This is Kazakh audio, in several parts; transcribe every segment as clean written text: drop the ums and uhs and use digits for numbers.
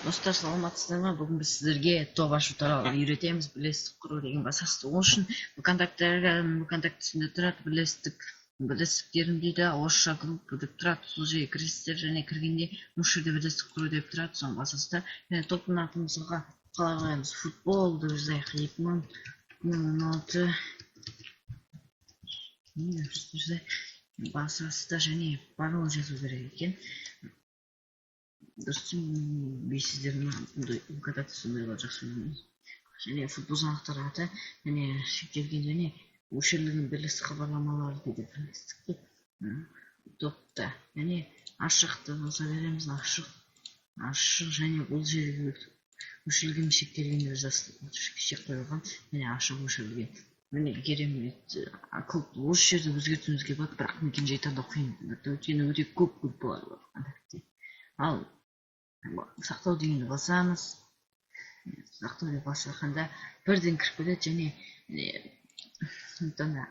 Достар, саламатсыздар ма? Бүгін біз сіздерге топ ашу туралы үйретеміз. Бірлестік құру деген басасы. Ол үшін ВКонтактісінде тұрады бірлестіктерім дейді, орысша группа деп тұрады. Сол жерге кіресіздер және кіргенде осы жерде бірлестік құру деп тұрады. Соның басасында және топтың атын мысалға қалай қоямыз? Футбол деп жазайық. 2016 басасында және пароль жазу керек екен. Дұрыс түсінбейсіздер ма? Бұндай ВКонтакте сондайлар жақсы білмеймін. Және футбол жаңалықтары және шектелген және өшірілген бірлестік хабарламалары дейді бірлестікте топта және ашықты жаза береміз. Ашық және бұл жерге өшірілген шектелгендер шек қойылған және ашық өшірілген. Міне керемет көп осы жерде өзгертуімізге болады, бірақ мекен-жай таңдау қиын. Өйткені өте көп бар ВКонтакте. Ал сақтау дегенді басамыз. Сақтау деп басқанда бірден кіріп кетеді және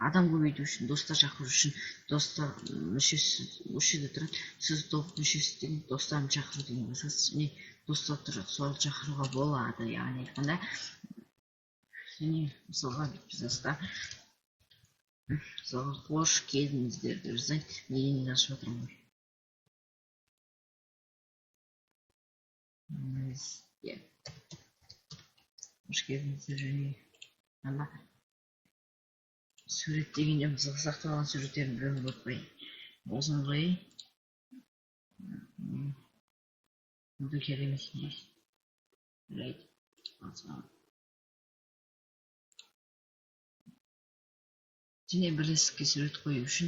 адам көбейту үшін, достар шақыру үшін достар мүшесі осы жерде тұрады. Сіз топ мүшесі деген достарын шақыру деген басасыз және достар тұрады, соларды шақыруға болады. Яғни айтқанда және мысалға жазасыздар. Мысалға қош келдіңіздер деп жазайын. Мен жазып жатырмын ғой. Қош келдіңіздер және сурет дегенде мысалға сақталған суреттерін біреуін ұмытпай осыны қояйын. Бұл керемет дейсіз. және бірлестікке сурет қою үшін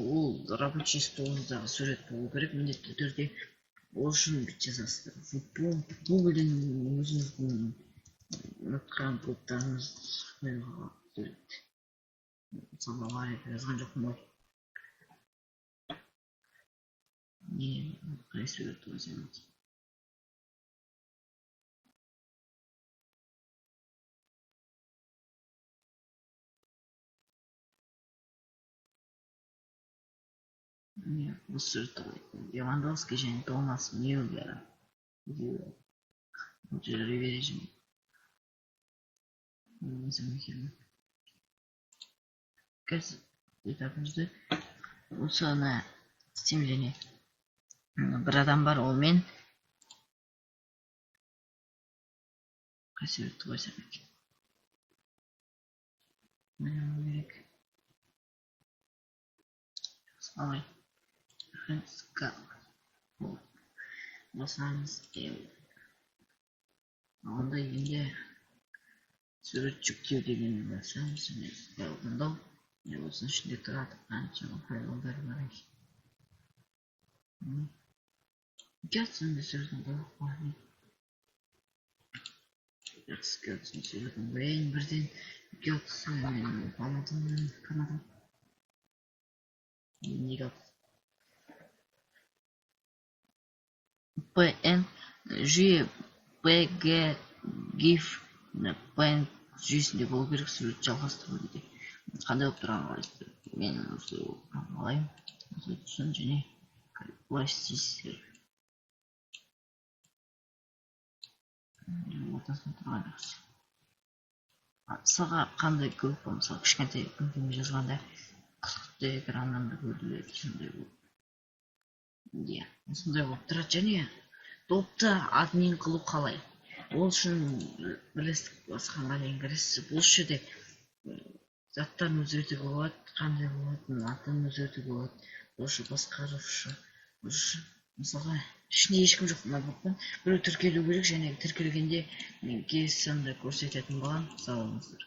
ол рабочий столыңыздағы сурет болу керек. Міндетті түрде ол үшін бүйтіп жазасыздар. Гуглден өзіңіздің ұнатқан топтарыңыз қойылған сурет. Мысалы деп жазған жоқпын ғой. Қай суретті қойсаңыз. Бұл суретті қойдым. Левандовский және Томас Мюллер. Режим. Қазір етапымызды осыны істеймін және бір адам бар, ол мен қай суретті қойсам екен. Керек. Алай. Басамыз онда енді сурет жүктеу деген басамыз және файлдандау. Осының ішінде тұрады қаншама файлдар бар екен. Кетсін суретін қойып кетсін суретін қояйын бірден. Кетсін мен қамадым. Неге PN жүйе PG GIF PN жүйесінде болу керек сурет жалғастыру дейді. Қандай болып тұрған қалайсыздар? Мен осы алайын. Осы түсін және былай істейсіздер. Ортасында тұрған жақсы. Мысалға қандай группа, мысалы кішкентай күнкеме жазғанда қысқы экраннан да көріледі, сондай болып. Осындай болып тұрады және топты админ қылу қалай? Ол үшін бірлестік басқанға дейін кіресіз. Бұл жерде заттарын өзгертуге болады, қандай болатын атын өзгертуге болады. Осы басқарушы. Мысалға ішінде ешкім жоқ ноутбуктан біреу тіркелу керек және тіркелгенде мен кейсімді көрсететін боламын. Сау болыңыздар.